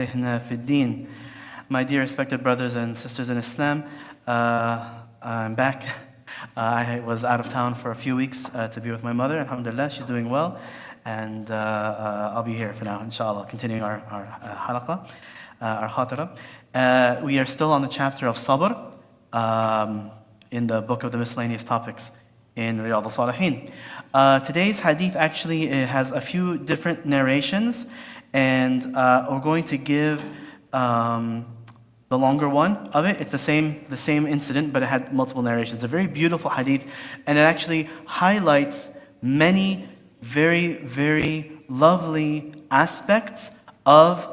في الدين. My dear respected brothers and sisters in Islam, I'm back. I was out of town for a few weeks to be with my mother. Alhamdulillah, she's doing well. And I'll be here for now, inshallah, continuing our halaqah, our khatara. We are still on the chapter of sabr in the book of the miscellaneous topics in Riyadh al-Salihin. Today's hadith actually has a few different narrations, and we're going to give the longer one of it. It's the same incident, but it had multiple narrations. A very beautiful hadith, and it actually highlights many very, very lovely aspects of.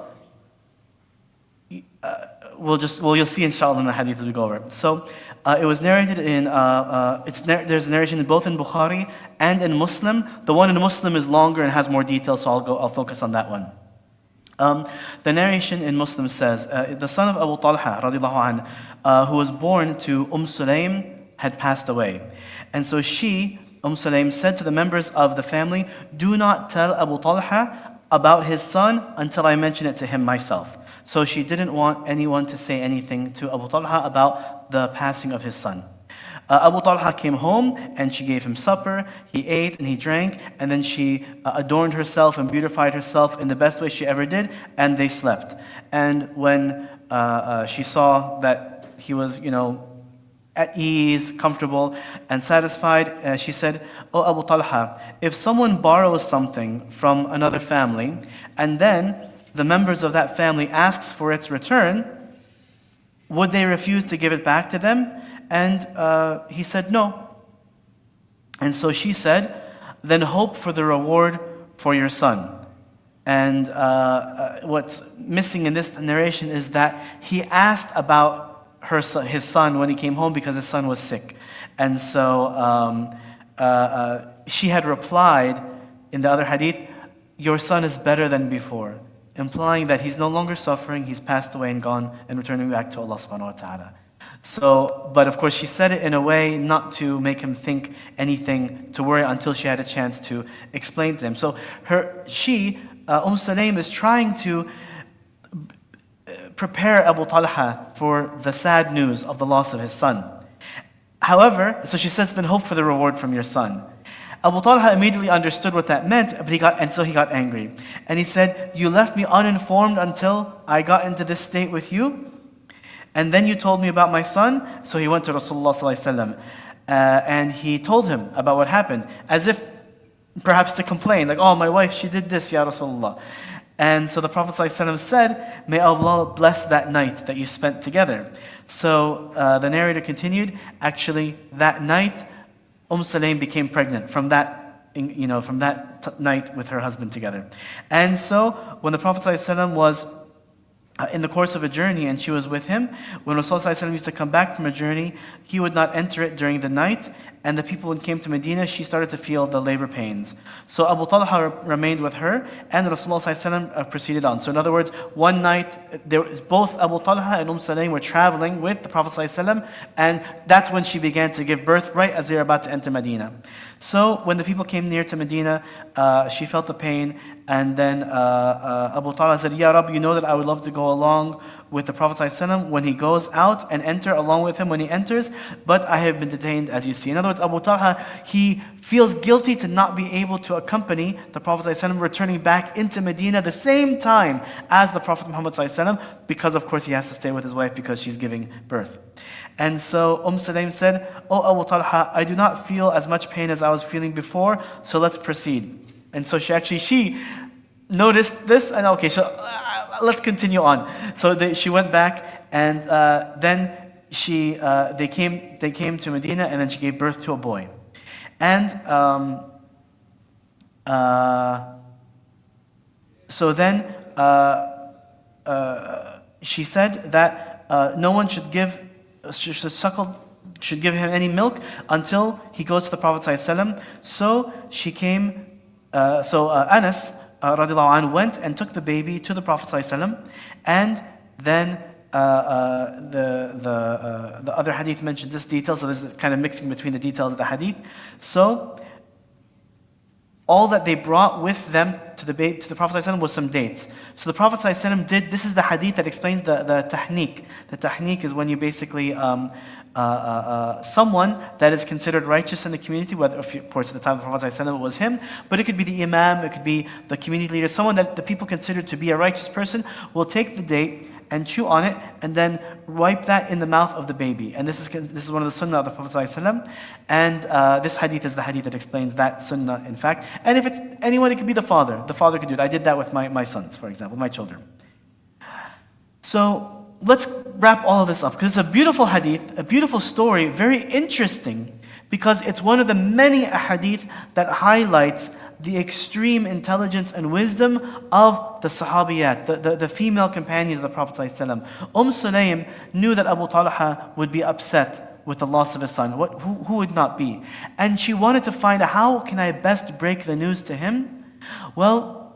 You'll see inshallah in the hadith as we go over. So it was narrated in. There's a narration both in Bukhari and in Muslim. The one in Muslim is longer and has more details, so I'll focus on that one. The narration in Muslim says, the son of Abu Talha, radiallahu anh, who was born to Sulaym, had passed away. And so she, Sulaym, said to the members of the family, "Do not tell Abu Talha about his son until I mention it to him myself." So she didn't want anyone to say anything to Abu Talha about the passing of his son. Abu Talha came home and she gave him supper. He ate and he drank, and then she adorned herself and beautified herself in the best way she ever did, and they slept. And when she saw that he was, at ease, comfortable, and satisfied, she said, "Oh Abu Talha, if someone borrows something from another family, and then the members of that family asks for its return, would they refuse to give it back to them?" And he said no. And so she said, "Then hope for the reward for your son." And what's missing in this narration is that he asked about his son when he came home because his son was sick. And so she had replied in the other hadith, "Your son is better than before," implying that he's no longer suffering, he's passed away and gone and returning back to Allah subhanahu wa ta'ala. So, but of course she said it in a way not to make him think anything to worry until she had a chance to explain to him. So Sulaym is trying to prepare Abu Talha for the sad news of the loss of his son. However, so she says, "Then hope for the reward from your son." Abu Talha immediately understood what that meant, but so he got angry. And he said, "You left me uninformed until I got into this state with you? And then you told me about my son?" So he went to Rasulullah ﷺ, and he told him about what happened, as if perhaps to complain, like, "Oh, my wife, she did this, Ya Rasulullah." And so the Prophet ﷺ said, "May Allah bless that night that you spent together." So the narrator continued, actually that night, Sulaym became pregnant from that night with her husband together. And so when the Prophet ﷺ was in the course of a journey and she was with him, when Rasulullah ﷺ used to come back from a journey, he would not enter it during the night, and the people when came to Medina, she started to feel the labor pains. So Abu Talha remained with her, and Rasulullah ﷺ proceeded on. So in other words, one night, both Abu Talha and Sulaym were traveling with the Prophet ﷺ, and that's when she began to give birth, right as they were about to enter Medina. So when the people came near to Medina, she felt the pain, and then Abu Talha said, "Ya Rabb, you know that I would love to go along with the Prophet ﷺ when he goes out and enter along with him when he enters, but I have been detained as you see." In other words, Abu Talha, he feels guilty to not be able to accompany the Prophet ﷺ returning back into Medina the same time as the Prophet Muhammad ﷺ, because of course he has to stay with his wife because she's giving birth. And so Sulaym said, "Oh Abu Talha, I do not feel as much pain as I was feeling before, so let's proceed." And so she noticed this, and okay, so let's continue on. So she went back, and then they came to Medina, and then she gave birth to a boy. And so then she said that no one should give him any milk until he goes to the Prophet ﷺ. So she came. Anas radiallahu anhu went and took the baby to the Prophet ﷺ, and then the other hadith mentions this detail, so this is kind of mixing between the details of the hadith. So all that they brought with them to the Prophet ﷺ was some dates. So the Prophet ﷺ this is the hadith that explains the tahniq. The tahniq is when you basically, someone that is considered righteous in the community, whether of course at the time of the Prophet ﷺ it was him, but it could be the imam, it could be the community leader, someone that the people consider to be a righteous person will take the date and chew on it, and then wipe that in the mouth of the baby. And this is one of the sunnah of the Prophet ﷺ. And this hadith is the hadith that explains that sunnah, in fact. And if it's anyone, it could be the father. The father could do it. I did that with my sons, for example, my children. So let's wrap all of this up, because it's a beautiful hadith, a beautiful story, very interesting, because it's one of the many hadith that highlights the extreme intelligence and wisdom of the Sahabiyat, the female companions of the Prophet ﷺ. Sulaym knew that Abu Talha would be upset with the loss of his son. Who would not be? And she wanted to find out, how can I best break the news to him? Well,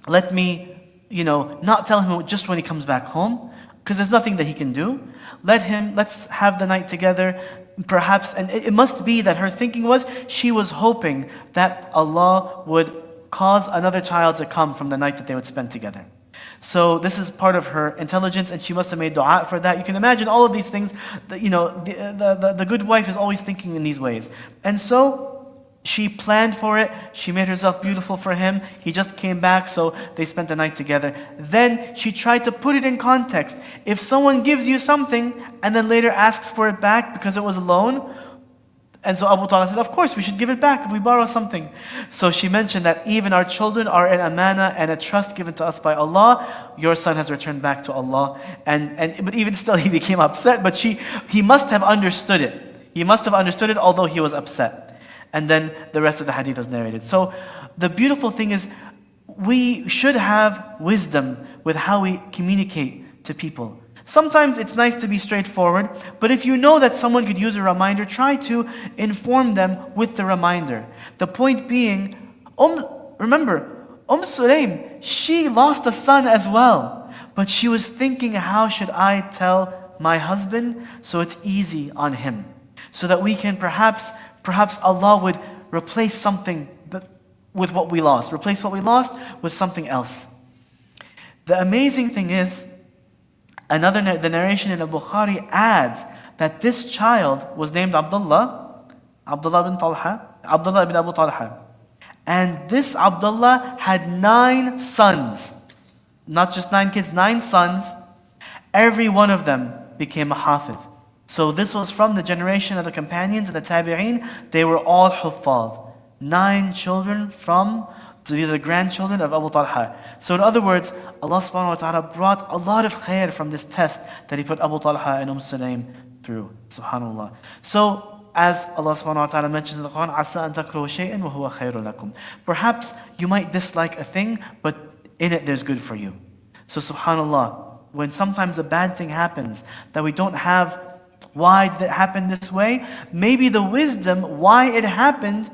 let me, not tell him just when he comes back home, because there's nothing that he can do. Let's have the night together. Perhaps, and it must be that her thinking was, she was hoping that Allah would cause another child to come from the night that they would spend together. So this is part of her intelligence, and she must have made dua for that. You can imagine all of these things, the good wife is always thinking in these ways. And so she planned for it, she made herself beautiful for him, he just came back, so they spent the night together. Then she tried to put it in context. If someone gives you something and then later asks for it back because it was a loan, and so Abu Talha said, of course we should give it back if we borrow something. So she mentioned that even our children are an amana and a trust given to us by Allah. Your son has returned back to Allah. But even still he became upset, but he must have understood it. He must have understood it, although he was upset. And then the rest of the hadith was narrated. So the beautiful thing is, we should have wisdom with how we communicate to people. Sometimes it's nice to be straightforward, but if you know that someone could use a reminder, try to inform them with the reminder. The point being, remember, Sulaym, she lost a son as well, but she was thinking, how should I tell my husband so it's easy on him? So that we can perhaps Allah would replace something with what we lost. Replace what we lost with something else. The amazing thing is, the narration in Bukhari adds that this child was named Abdullah bin Talha, Abdullah bin Abu Talha. And this Abdullah had 9 sons. Not just 9 kids, 9 sons. Every one of them became a hafiz. So this was from the generation of the companions and the tabi'een. They were all huffaz. 9 children from the grandchildren of Abu Talha. So in other words, Allah subhanahu wa ta'ala brought a lot of khair from this test that He put Abu Talha and Sulaym through. Subhanallah. So as Allah subhanahu wa ta'ala mentions in the Quran, عَسَىٰ أَن تَكْرَهُ شَيْئًا وَهُوَ خَيْرٌ لَكُمْ. Perhaps you might dislike a thing, but in it there's good for you. So subhanallah, when sometimes a bad thing happens that we don't have, why did it happen this way? Maybe the wisdom why it happened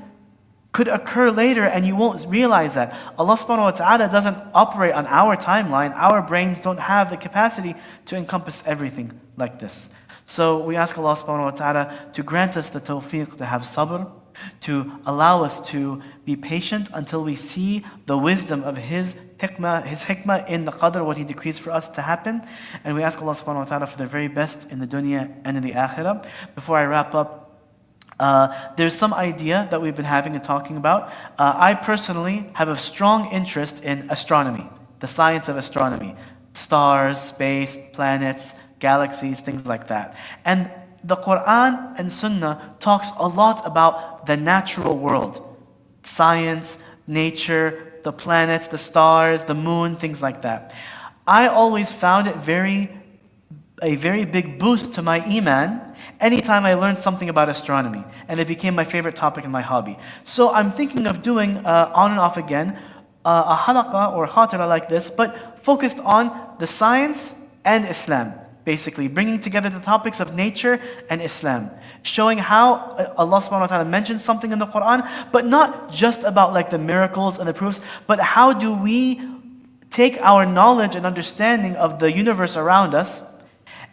could occur later and you won't realize that. Allah subhanahu wa ta'ala doesn't operate on our timeline. Our brains don't have the capacity to encompass everything like this. So we ask Allah subhanahu wa ta'ala to grant us the tawfiq to have sabr, to allow us to be patient until we see the wisdom of His hikmah in the qadr, what He decrees for us to happen. And we ask Allah subhanahu wa ta'ala for the very best in the dunya and in the akhirah. Before I wrap up, there's some idea that we've been having and talking about. I personally have a strong interest in astronomy, the science of astronomy, stars, space, planets, galaxies, things like that. And the Quran and Sunnah talks a lot about the natural world, science, nature, the planets, the stars, the moon, things like that. I always found it a very big boost to my iman anytime I learned something about astronomy, and it became my favorite topic in my hobby. So I'm thinking of doing, on and off again, a halaqa or khatira like this, but focused on the science and Islam, basically bringing together the topics of nature and Islam, showing how Allah subhanahu wa ta'ala mentions something in the Quran, but not just about like the miracles and the proofs, but how do we take our knowledge and understanding of the universe around us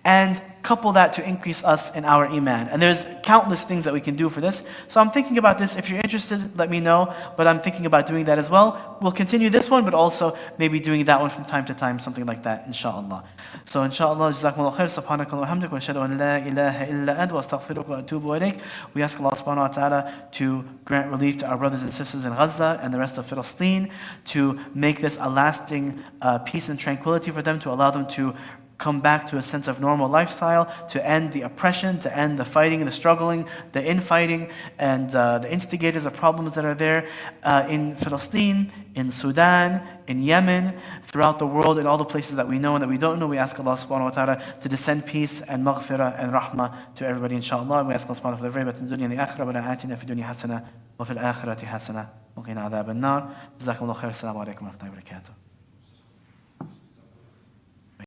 and couple that to increase us in our iman. And there's countless things that we can do for this. So I'm thinking about this. If you're interested, let me know. But I'm thinking about doing that as well. We'll continue this one, but also maybe doing that one from time to time, something like that, inshallah. So inshallah, jazakumullah khair, subhanakallah wa hamdik, wa ashhadu an la ilaha illa ant, wa astaghfiruka wa atubu ilayk. We ask Allah subhanahu wa ta'ala to grant relief to our brothers and sisters in Gaza and the rest of Palestine, to make this a lasting peace and tranquility for them, to allow them to come back to a sense of normal lifestyle, to end the oppression, to end the fighting, the struggling, the infighting, and the instigators of problems that are there in Palestine, in Sudan, in Yemen, throughout the world, in all the places that we know and that we don't know. We ask Allah subhanahu wa ta'ala to descend peace and maghfirah and rahmah to everybody, inshallah. And we ask Allah subhanahu wa ta'ala for the very best in the dunya and the akhirah. Rabbana atina fi dunya hasana wa fil akhirati hasana wa qina adhab an-nar. Jazakumullah khair. Assalamu alaikum wa rahmatullahi wa barakatuh.